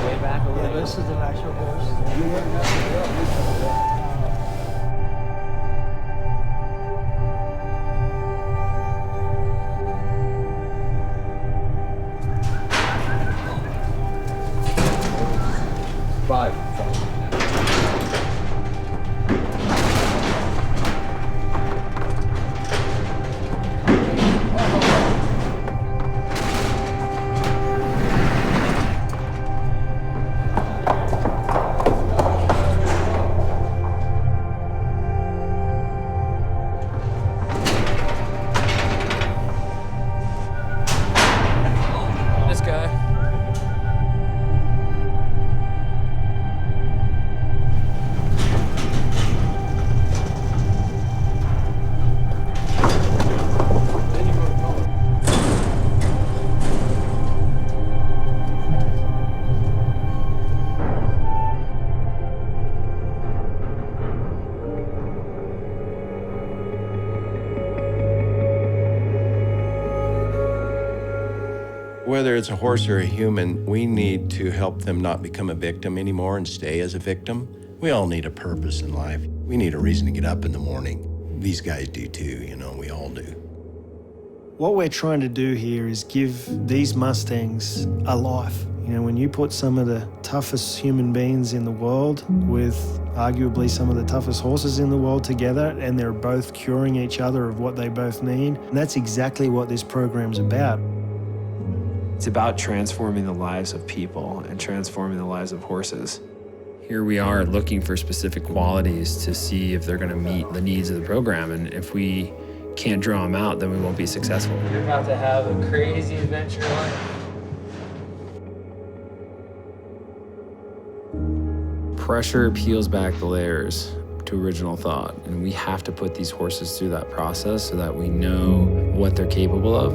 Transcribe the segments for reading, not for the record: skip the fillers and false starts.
way back a little bit? This is an actual horse. Five. This guy. Whether it's a horse or a human, we need to help them not become a victim anymore and stay as a victim. We all need a purpose in life. We need a reason to get up in the morning. These guys do too, you know, we all do. What we're trying to do here is give these Mustangs a life. You know, when you put some of the toughest human beings in the world with arguably some of the toughest horses in the world together, and they're both curing each other of what they both need, and that's exactly what this program's about. It's about transforming the lives of people and transforming the lives of horses. Here we are looking for specific qualities to see if they're going to meet the needs of the program, and if we can't draw them out, then we won't be successful. You're about to have a crazy adventure life. Pressure peels back the layers to original thought, and we have to put these horses through that process so that we know what they're capable of.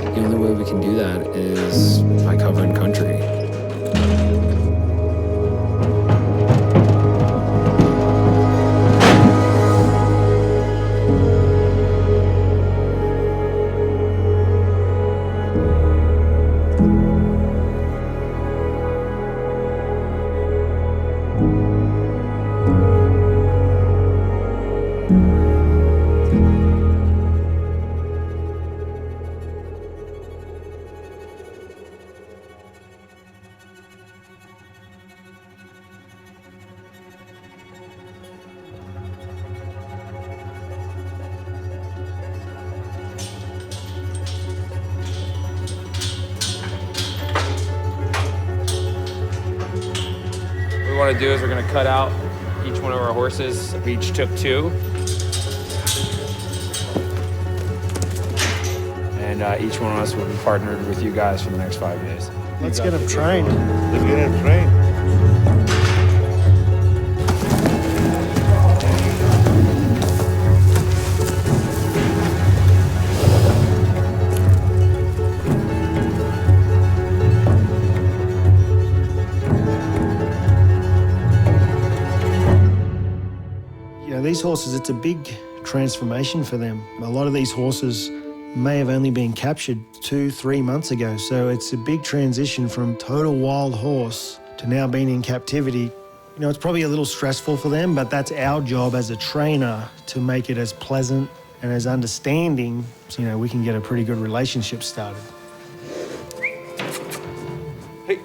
The only way we can do that is by covering country. What we want to do is we're going to cut out each one of our horses. We each took two. And each one of us will be partnered with you guys for the next 5 days. Let's get them trained. Let's get them trained. You know, these horses, it's a big transformation for them. A lot of these horses may have only been captured 2-3 months ago, so it's a big transition from total wild horse to now being in captivity. You know, it's probably a little stressful for them, but that's our job as a trainer to make it as pleasant and as understanding, so, you know, we can get a pretty good relationship started. Hey.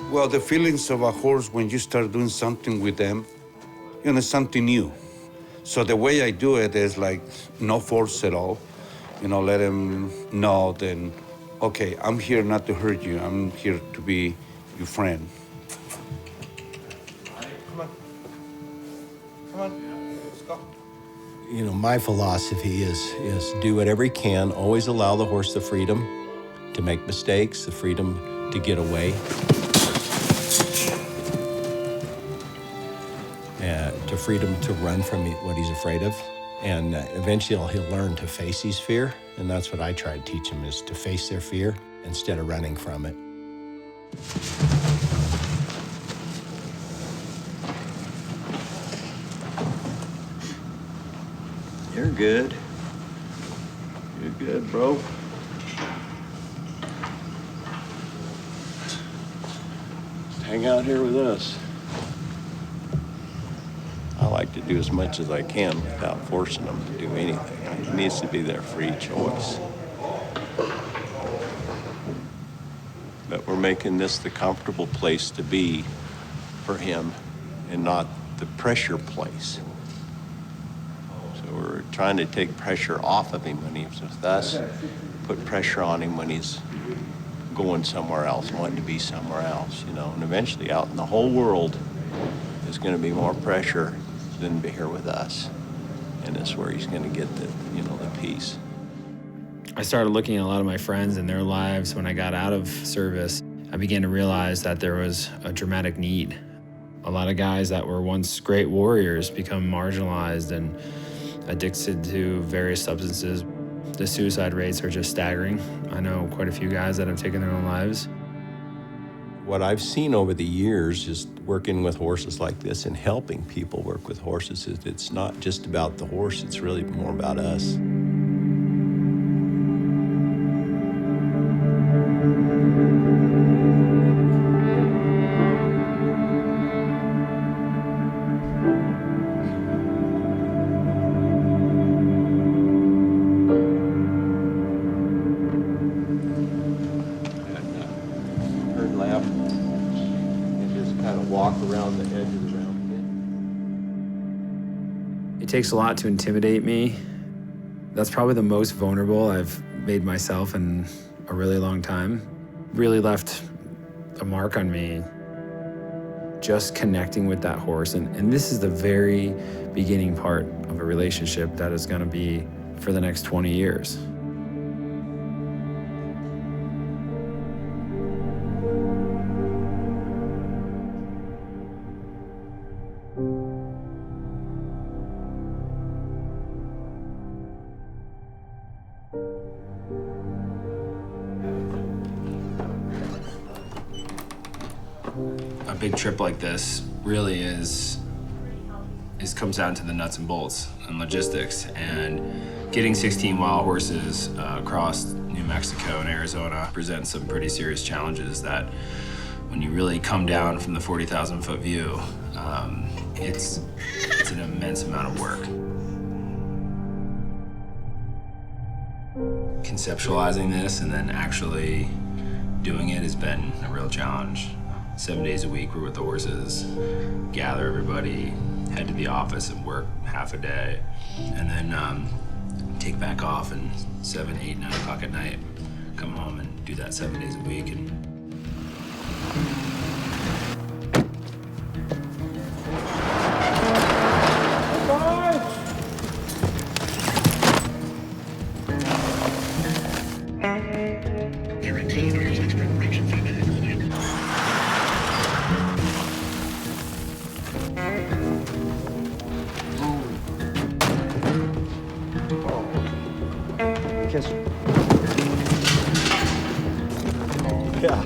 Well, the feelings of a horse when you start doing something with them, you know, something new. So the way I do it is like no force at all. You know, let them know then, okay, I'm here not to hurt you. I'm here to be your friend. Come on. Come on, let's go. You know, my philosophy is do whatever you can, always allow the horse the freedom to make mistakes, the freedom to get away. To freedom to run from what he's afraid of. And eventually he'll learn to face his fear. And that's what I try to teach him, is to face their fear instead of running from it. You're good. You're Good, bro. Hang out here with us. I like to do as much as I can without forcing them to do anything. It needs to be their free choice. But we're making this the comfortable place to be for him and not the pressure place. So we're trying to take pressure off of him when he's with us, put pressure on him when he's going somewhere else, wanting to be somewhere else, you know. And eventually out in the whole world, there's going to be more pressure than be here with us. And that's where he's going to get the, you know, the peace. I started looking at a lot of my friends and their lives when I got out of service. I began to realize that there was a dramatic need. A lot of guys that were once great warriors become marginalized and addicted to various substances. The suicide rates are just staggering. I know quite a few guys that have taken their own lives. What I've seen over the years just working with horses like this and helping people work with horses is it's not just about the horse, it's really more about us. Turn left and just kind of walk around the edge of the round pin. It takes a lot to intimidate me. That's probably the most vulnerable I've made myself in a really long time. Really left a mark on me. Just connecting with that horse. And this is the very beginning part of a relationship that is going to be for the next 20 years. A big trip like this really comes down to the nuts and bolts and logistics, and getting 16 wild horses across New Mexico and Arizona presents some pretty serious challenges that when you really come down from the 40,000 foot view, it's an immense amount of work. Conceptualizing this and then actually doing it has been a real challenge. 7 days a week, we're with the horses, gather everybody, head to the office and work half a day, and then take back off and 7, 8, 9 o'clock at night, come home and do that 7 days a week. And Yeah.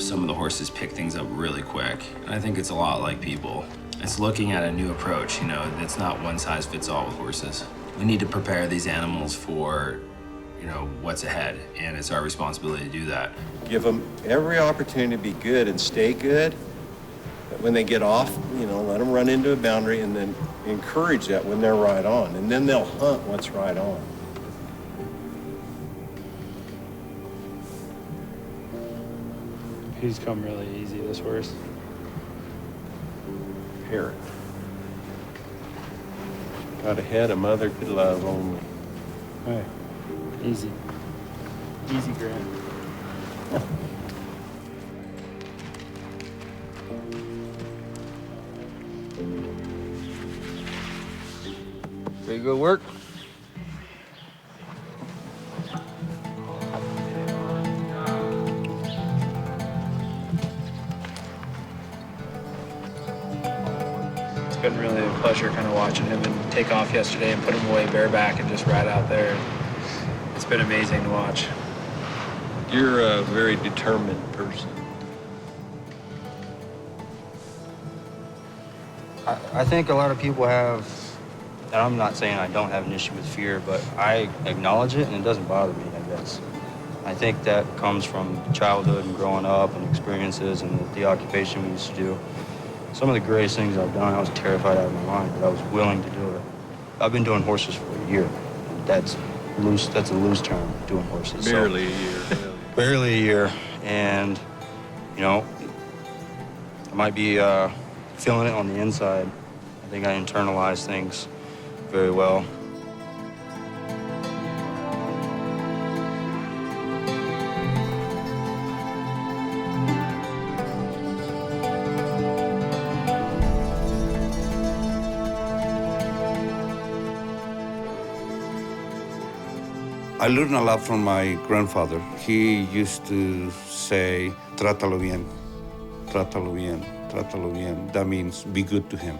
some of the horses pick things up really quick. And I think it's a lot like people. It's looking at a new approach, you know, it's not one size fits all with horses. We need to prepare these animals for, you know, what's ahead, and it's our responsibility to do that. Give them every opportunity to be good and stay good. But when they get off, you know, let them run into a boundary and then encourage that when they're right on. And then they'll hunt what's right on. He's come really easy, this horse. Here. Got a head a mother could love only. Hey, easy. Easy, Grant. Pretty good work. been really a pleasure kind of watching him and take off yesterday and put him away bareback and just ride out there. It's been amazing to watch. You're a very determined person. I think a lot of people have, and I'm not saying I don't have an issue with fear, but I acknowledge it and it doesn't bother me, I guess. I think that comes from childhood and growing up and experiences and the occupation we used to do. Some of the greatest things I've done, I was terrified out of my mind, but I was willing to do it. I've been doing horses for a year. That's a loose term, doing horses. Barely a year. Barely a year. And, you know, I might be feeling it on the inside. I think I internalize things very well. I learned a lot from my grandfather. He used to say, trátalo bien, trátalo bien, trátalo bien. That means be good to him,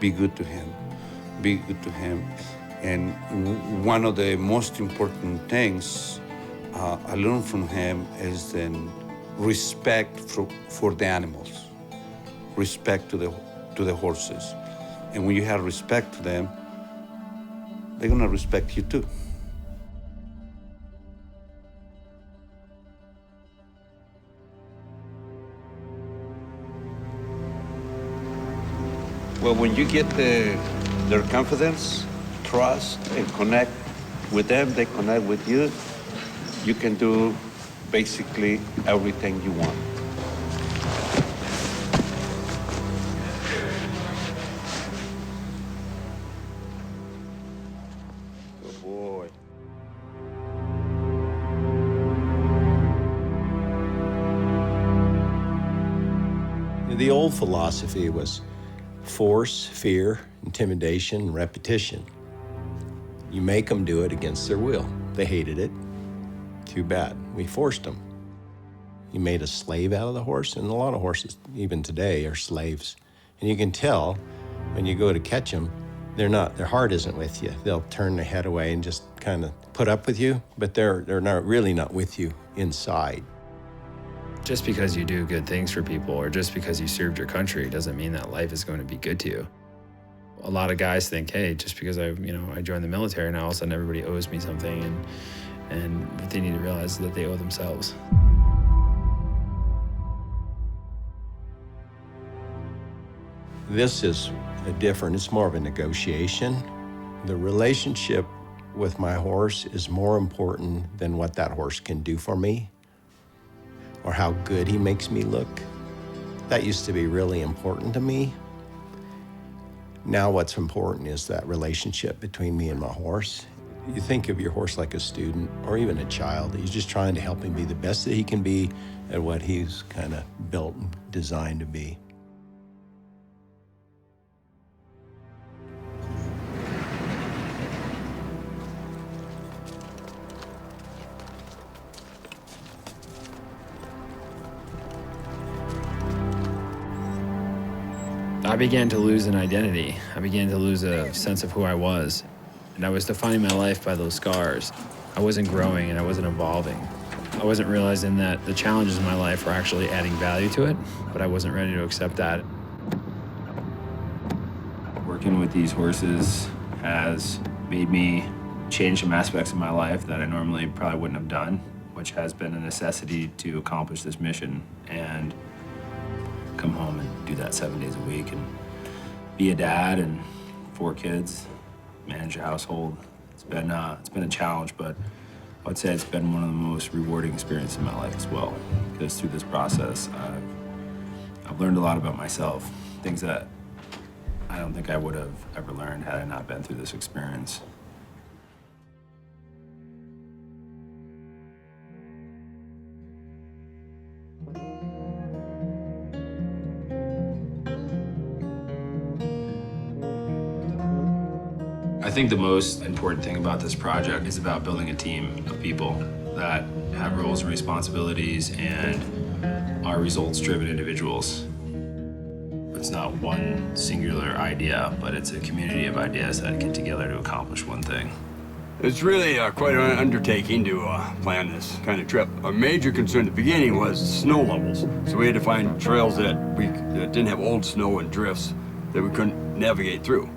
be good to him, be good to him. And one of the most important things I learned from him is then respect for the animals, respect to the horses. And when you have respect to them, they're gonna respect you too. Well, when you get their confidence, trust, and connect with them, they connect with you, you can do basically everything you want. Good boy. The old philosophy was force, fear, intimidation, and repetition. You make them do it against their will. They hated it. Too bad. We forced them. You made a slave out of the horse, and a lot of horses, even today, are slaves. And you can tell when you go to catch them, their heart isn't with you. They'll turn their head away and just kind of put up with you, but they're really not with you inside. Just because you do good things for people or just because you served your country doesn't mean that life is going to be good to you. A lot of guys think, hey, just because I joined the military, now all of a sudden everybody owes me something, and what they need to realize is that they owe themselves. This is it's more of a negotiation. The relationship with my horse is more important than what that horse can do for me or how good he makes me look. That used to be really important to me. Now what's important is that relationship between me and my horse. You think of your horse like a student or even a child. You're just trying to help him be the best that he can be at what he's kind of built and designed to be. I began to lose an identity. I began to lose a sense of who I was. And I was defining my life by those scars. I wasn't growing and I wasn't evolving. I wasn't realizing that the challenges in my life were actually adding value to it, but I wasn't ready to accept that. Working with these horses has made me change some aspects of my life that I normally probably wouldn't have done, which has been a necessity to accomplish this mission and come home and do that 7 days a week and be a dad and 4 kids, manage a household. It's been a challenge, but I would say it's been one of the most rewarding experiences in my life as well. Because through this process, I've learned a lot about myself, things that I don't think I would have ever learned had I not been through this experience. I think the most important thing about this project is about building a team of people that have roles and responsibilities and are results-driven individuals. It's not one singular idea, but it's a community of ideas that get together to accomplish one thing. It's really quite an undertaking to plan this kind of trip. Our major concern at the beginning was snow levels. So we had to find trails that didn't have old snow and drifts that we couldn't navigate through.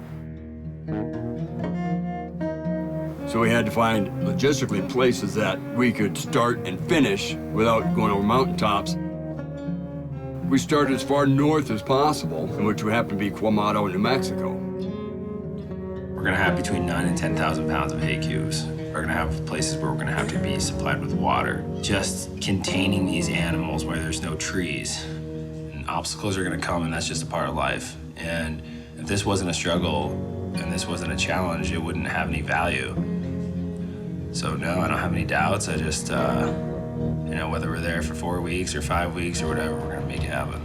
So we had to find logistically places that we could start and finish without going over mountaintops. We started as far north as possible, which would happen to be Quamato, New Mexico. We're gonna have between 9,000 and 10,000 pounds of hay cubes. We're gonna have places where we're gonna have to be supplied with water. Just containing these animals where there's no trees. And obstacles are gonna come, and that's just a part of life. And if this wasn't a struggle and this wasn't a challenge, it wouldn't have any value. So no, I don't have any doubts. I just, you know, whether we're there for 4 weeks or 5 weeks or whatever, we're gonna make it happen.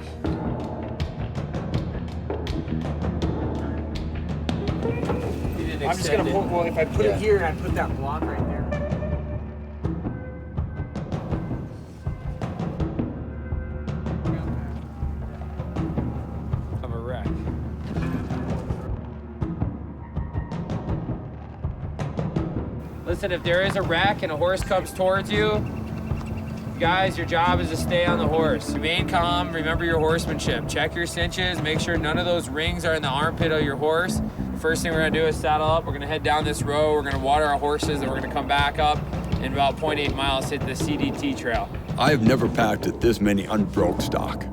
I'm just gonna put, well, if I put it here and I put that block right there. Of a wreck. Listen, if there is a wreck and a horse comes towards you, guys, your job is to stay on the horse. Remain calm, remember your horsemanship. Check your cinches, make sure none of those rings are in the armpit of your horse. First thing we're gonna do is saddle up. We're gonna head down this road. We're gonna water our horses, and we're gonna come back up in about 0.8 miles, hit the CDT trail. I've never packed this many unbroke stock.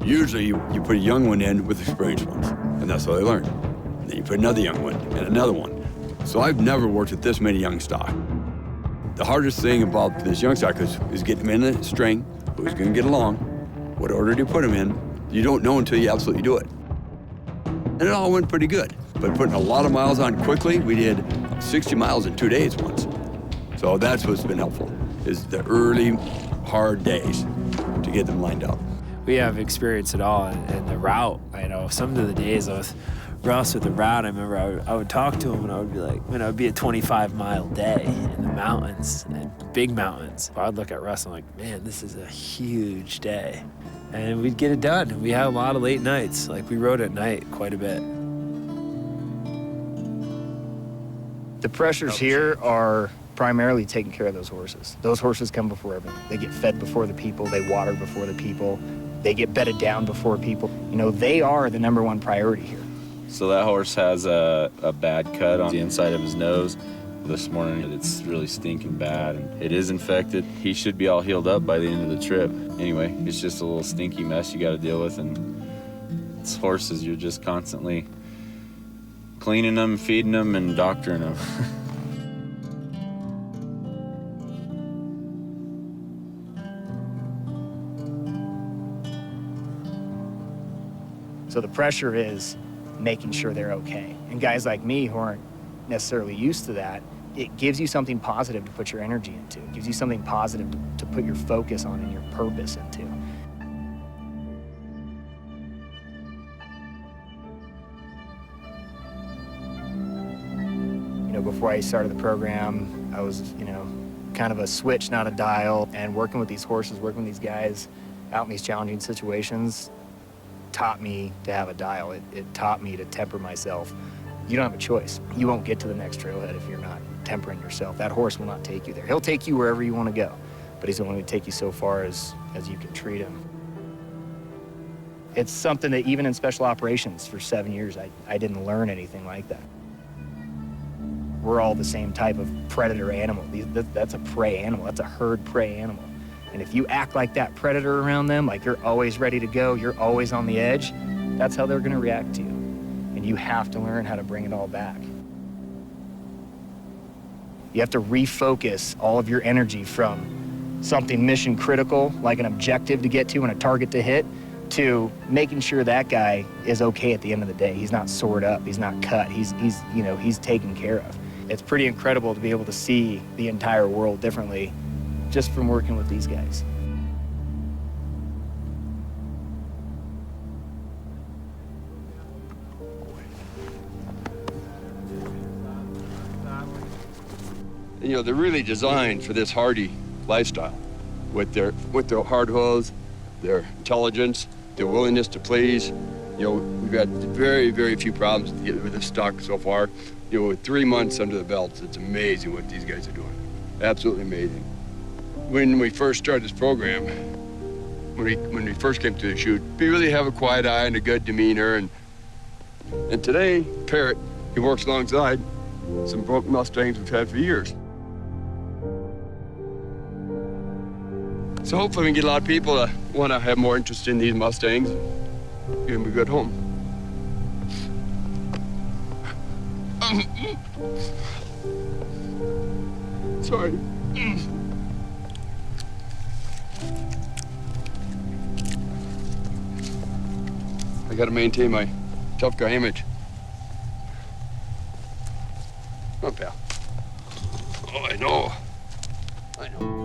Usually you put a young one in with experienced ones, and that's how they learn. And then you put another young one and another one. So I've never worked with this many young stock. The hardest thing about this young stock is getting them in a string, who's gonna get along, what order do you put them in? You don't know until you absolutely do it. And it all went pretty good. But putting a lot of miles on quickly, we did 60 miles in 2 days once. So that's what's been helpful, is the early, hard days to get them lined up. We have experience at all in the route. I know some of the days with Russ with the route, I remember I would talk to him and I would be like, man, it would be a 25-mile day in the mountains, and big mountains. I'd look at Russ and I'm like, man, this is a huge day. And we'd get it done. We had a lot of late nights. Like, we rode at night quite a bit. The pressures here are primarily taking care of those horses. Those horses come before everything. They get fed before the people, they water before the people, they get bedded down before people. You know, they are the #1 priority here. So that horse has a bad cut on the inside of his nose. This morning it's really stinking bad, and it is infected. He should be all healed up by the end of the trip. Anyway, it's just a little stinky mess you got to deal with, and it's horses. You're just constantly cleaning them, feeding them, and doctoring them. So the pressure is making sure they're okay. And guys like me who aren't necessarily used to that, it gives you something positive to put your energy into. It gives you something positive to put your focus on and your purpose into. You know, before I started the program, I was, you know, kind of a switch, not a dial. And working with these horses, working with these guys out in these challenging situations taught me to have a dial. It taught me to temper myself. You don't have a choice. You won't get to the next trailhead if you're not tempering yourself. That horse will not take you there. He'll take you wherever you want to go, but he's only going to take you so far as you can treat him. It's something that even in special operations for 7 years, I didn't learn anything like that. We're all the same type of predator animal. That's a prey animal. That's a herd prey animal. And if you act like that predator around them, like you're always ready to go, you're always on the edge, that's how they're going to react to you. And you have to learn how to bring it all back. You have to refocus all of your energy from something mission critical, like an objective to get to and a target to hit, to making sure that guy is okay at the end of the day. He's not sored up, he's not cut, he's taken care of. It's pretty incredible to be able to see the entire world differently just from working with these guys. You know, they're really designed for this hardy lifestyle with their hard hooves, their intelligence, their willingness to please. You know, we've had very, very few problems with this stock so far. You know, with 3 months under the belt, it's amazing what these guys are doing. Absolutely amazing. When we first started this program, when we first came to the shoot, we really have a quiet eye and a good demeanor. And today, Parrot, he works alongside some broke Mustangs we've had for years. So hopefully we can get a lot of people to want to have more interest in these Mustangs, give them a good home. Sorry. I gotta maintain my tough guy image. Come on, pal. Oh, I know. I know.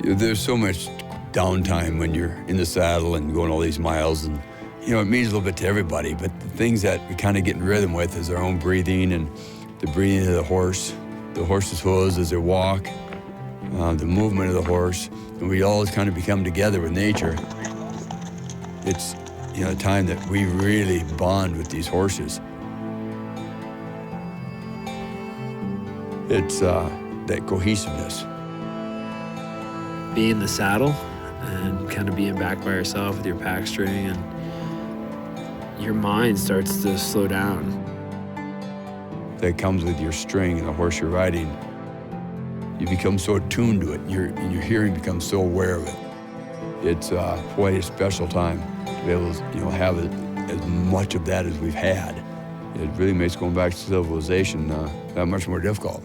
There's so much downtime when you're in the saddle and going all these miles, and you know, it means a little bit to everybody, but the things that we kind of get in rhythm with is our own breathing and the breathing of the horse's hooves as they walk, the movement of the horse, and we all kind of become together with nature. It's, you know, a time that we really bond with these horses. It's that cohesiveness. Being in the saddle and kind of being back by yourself with your pack string, and your mind starts to slow down. That comes with your string and the horse you're riding. You become so attuned to it, and your hearing becomes so aware of it. It's quite a special time to be able to, you know, have as much of that as we've had. It really makes going back to civilization that much more difficult.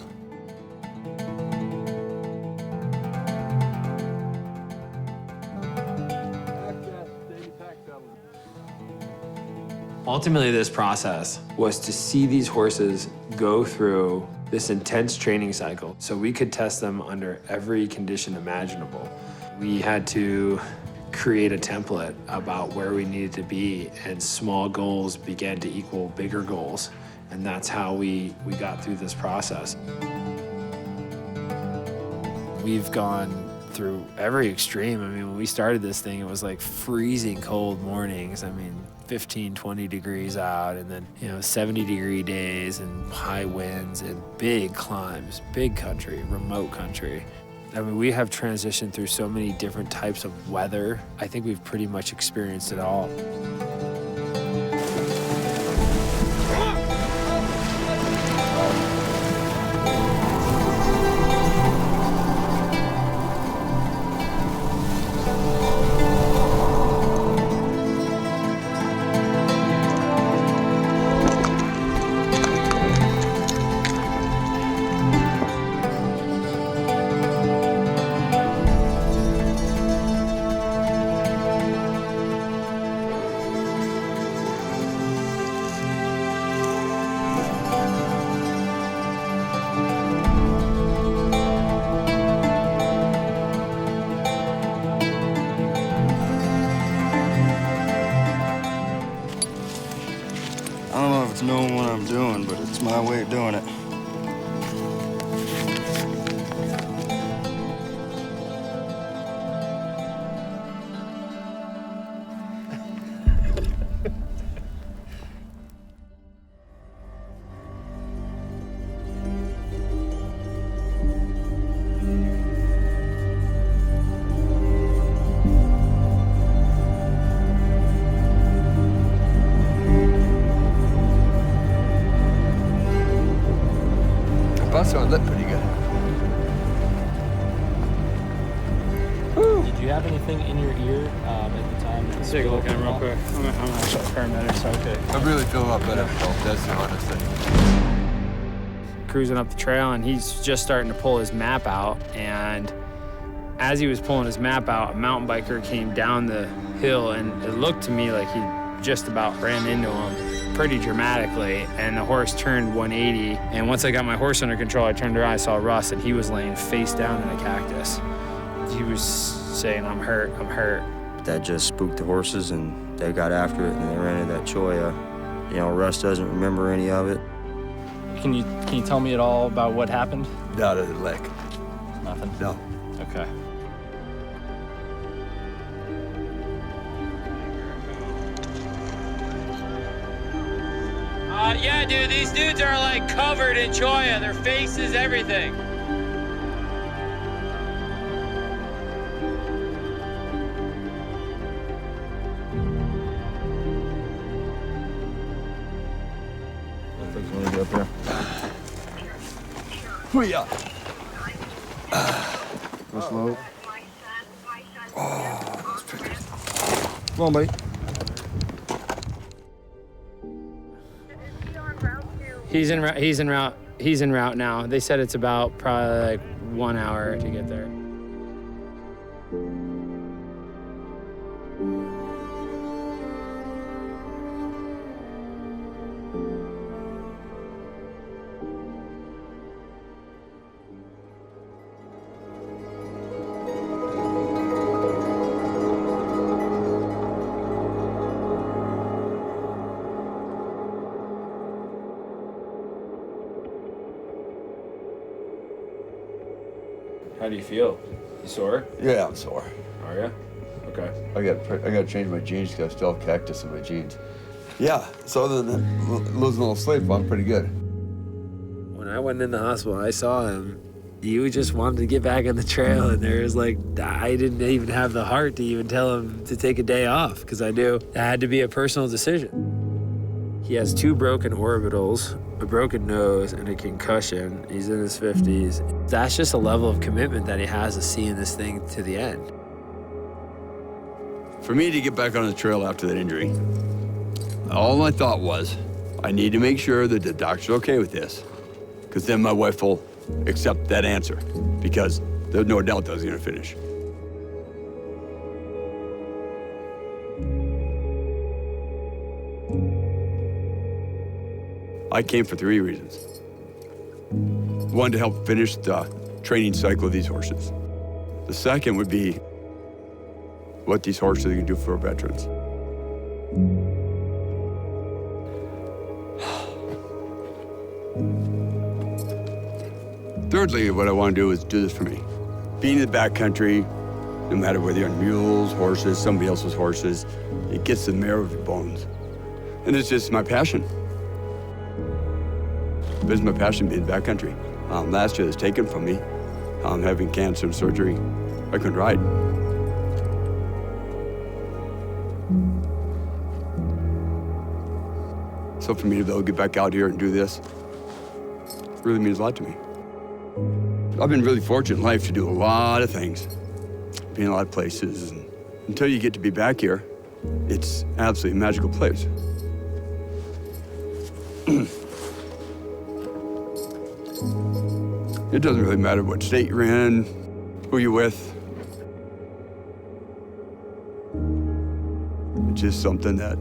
Ultimately, this process was to see these horses go through this intense training cycle so we could test them under every condition imaginable. We had to create a template about where we needed to be, and small goals began to equal bigger goals. And that's how we got through this process. We've gone through every extreme. I mean, when we started this thing, it was like freezing cold mornings. I mean, 15, 20 degrees out, and then, you know, 70-degree days and high winds and big climbs, big country, remote country. I mean, we have transitioned through so many different types of weather. I think we've pretty much experienced it all. I don't know if it's knowing what I'm doing, but it's my way of doing it. Busts on lip pretty good. Did you have anything in your ear at the time? Let's take a look at him real quick. I'm actually a paramedic, so okay. I really feel a lot better, that's the honest thing. Cruising up the trail, and he's just starting to pull his map out, and as he was pulling his map out, a mountain biker came down the hill, and it looked to me like he just about ran into him pretty dramatically, and the horse turned 180, and once I got my horse under control, I turned around, I saw Russ, and he was laying face down in a cactus. He was saying, I'm hurt, I'm hurt. That just spooked the horses, and they got after it, and they ran into that cholla. You know, Russ doesn't remember any of it. Can you tell me at all about what happened? Not a lick. Nothing. No. Okay. Yeah, dude, these dudes are like covered in choya. Their faces, everything. Hoo-yah. Go slow. Oh, those pictures. Come on, buddy. He's en route now. They said it's about probably like 1 hour to get there. How do you feel? You sore? Yeah, I'm sore. Are you? Okay. I got to change my jeans because I still have cactus in my jeans. Yeah, so other than losing a little sleep, I'm pretty good. When I went in the hospital, I saw him. You just wanted to get back on the trail, and there was like, I didn't even have the heart to even tell him to take a day off because I knew it had to be a personal decision. He has 2 broken orbitals, a broken nose, and a concussion. He's in his 50s. That's just a level of commitment that he has to seeing this thing to the end. For me to get back on the trail after that injury, all I thought was, I need to make sure that the doctor's okay with this, because then my wife will accept that answer, because there's no doubt that I was going to finish. I came for 3 reasons. 1, to help finish the training cycle of these horses. The second would be what these horses can do for our veterans. Thirdly, what I want to do is do this for me. Being in the backcountry, no matter whether you're on mules, horses, somebody else's horses, it gets the marrow of your bones. And it's just my passion. It's my passion being backcountry. Last year it was taken from me. Having cancer and surgery, I couldn't ride. So for me to be able to get back out here and do this really means a lot to me. I've been really fortunate in life to do a lot of things, be in a lot of places, and until you get to be back here, it's absolutely a magical place. It doesn't really matter what state you're in, who you're with. It's just something that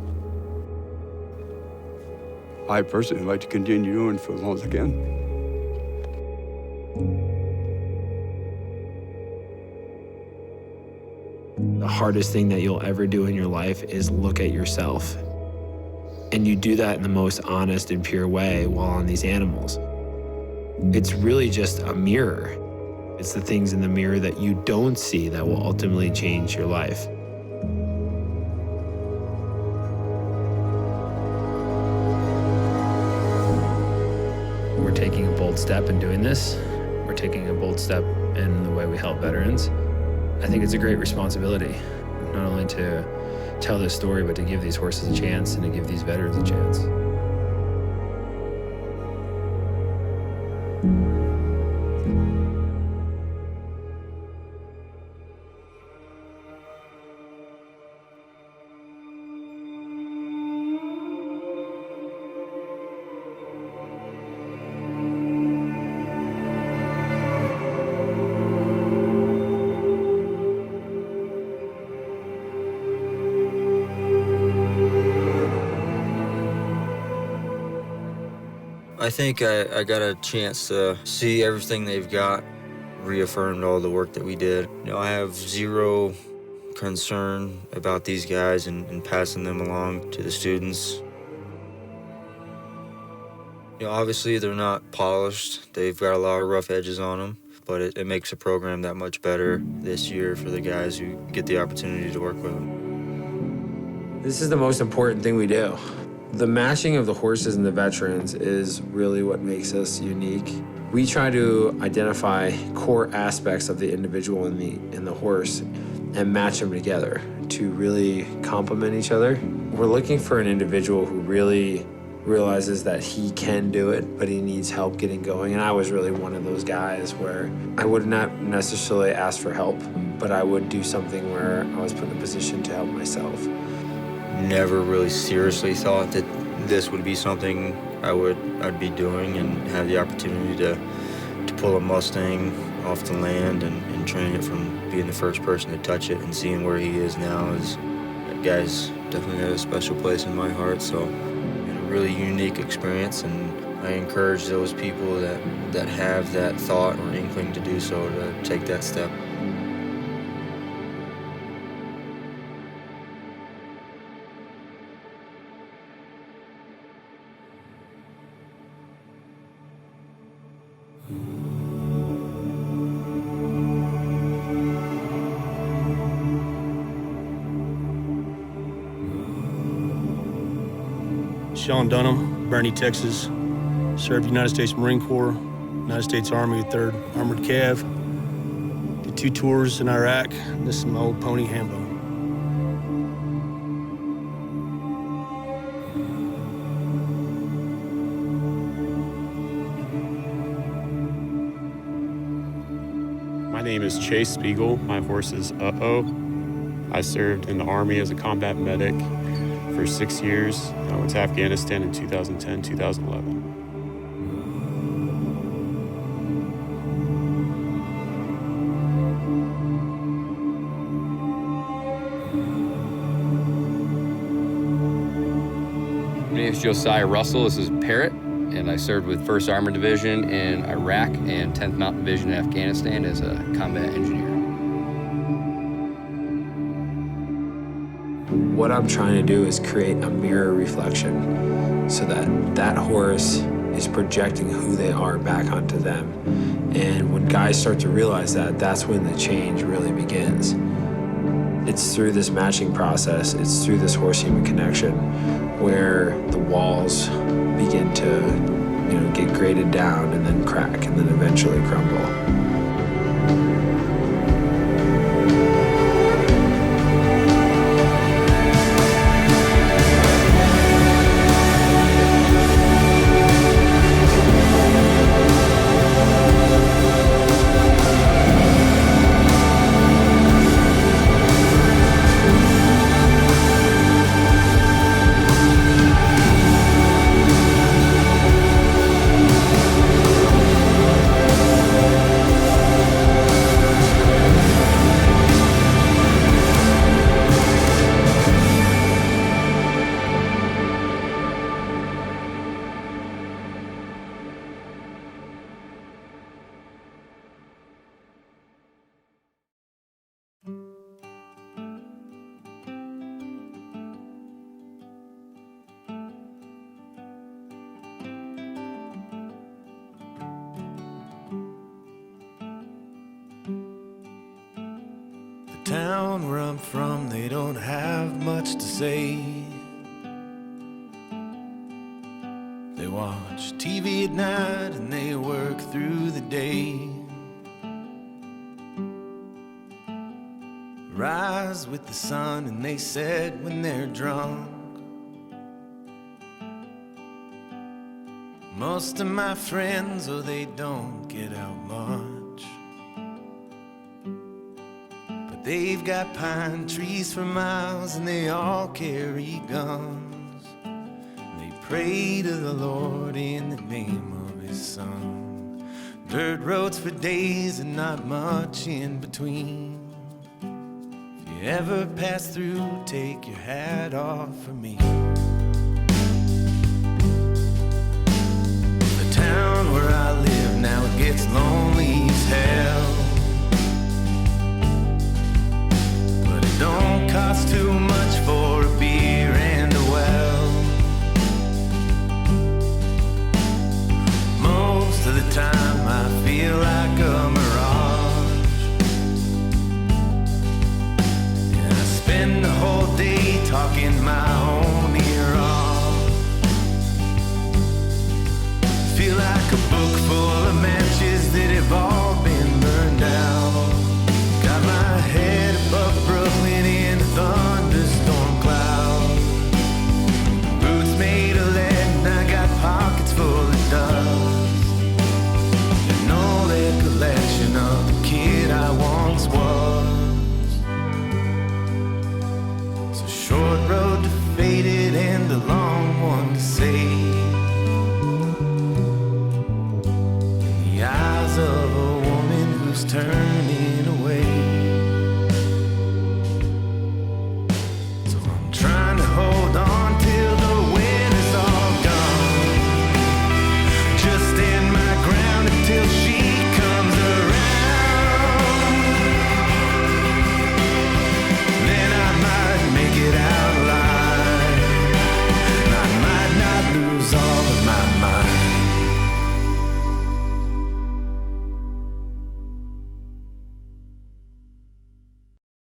I personally like to continue doing for as long as I can. The hardest thing that you'll ever do in your life is look at yourself. And you do that in the most honest and pure way while on these animals. It's really just a mirror. It's the things in the mirror that you don't see that will ultimately change your life. We're taking a bold step in doing this. We're taking a bold step in the way we help veterans. I think it's a great responsibility, not only to tell this story, but to give these horses a chance and to give these veterans a chance. I think I got a chance to see everything they've got, reaffirmed all the work that we did. You know, I have zero concern about these guys and passing them along to the students. You know, obviously they're not polished. They've got a lot of rough edges on them, but it makes the program that much better this year for the guys who get the opportunity to work with them. This is the most important thing we do. The matching of the horses and the veterans is really what makes us unique. We try to identify core aspects of the individual in the horse and match them together to really complement each other. We're looking for an individual who really realizes that he can do it, but he needs help getting going. And I was really one of those guys where I would not necessarily ask for help, but I would do something where I was put in a position to help myself. Never really seriously thought that this would be something I'd be doing and have the opportunity to pull a Mustang off the land and train it from being the first person to touch it and seeing where he is now. That guy's definitely got a special place in my heart, so a really unique experience, and I encourage those people that have that thought or inkling to do so to take that step. Sean Dunham, Bernie, Texas. Served United States Marine Corps, United States Army, 3rd Armored Cav. Did 2 tours in Iraq. This is my old pony, Hambo. My name is Chase Spiegel. My horse is Uh-Oh. I served in the Army as a combat medic for 6 years. I went to Afghanistan in 2010, 2011. My name is Josiah Russell. This is Parrot, and I served with 1st Armored Division in Iraq and 10th Mountain Division in Afghanistan as a combat engineer. What I'm trying to do is create a mirror reflection so that that horse is projecting who they are back onto them. And when guys start to realize that, that's when the change really begins. It's through this matching process, it's through this horse-human connection where the walls begin to, get graded down and then crack and then eventually crumble. Town where I'm from, they don't have much to say. They watch TV at night and they work through the day. Rise with the sun and they set when they're drunk. Most of my friends, oh, they don't get out much. They've got pine trees for miles and they all carry guns. They pray to the Lord in the name of His Son. Dirt roads for days and not much in between. If you ever pass through, take your hat off for me. The town where I live now, it gets lonely as hell. Don't cost too much for a beer and a well. singing my own ear off. Feel like a book full of matches that have all been burned out. Got my head above Brooklyn in a thunderstorm cloud. Boots made of lead and I got pockets full of dust. An old recollection of the kid I once was. It's a short road to faded and a long one to say.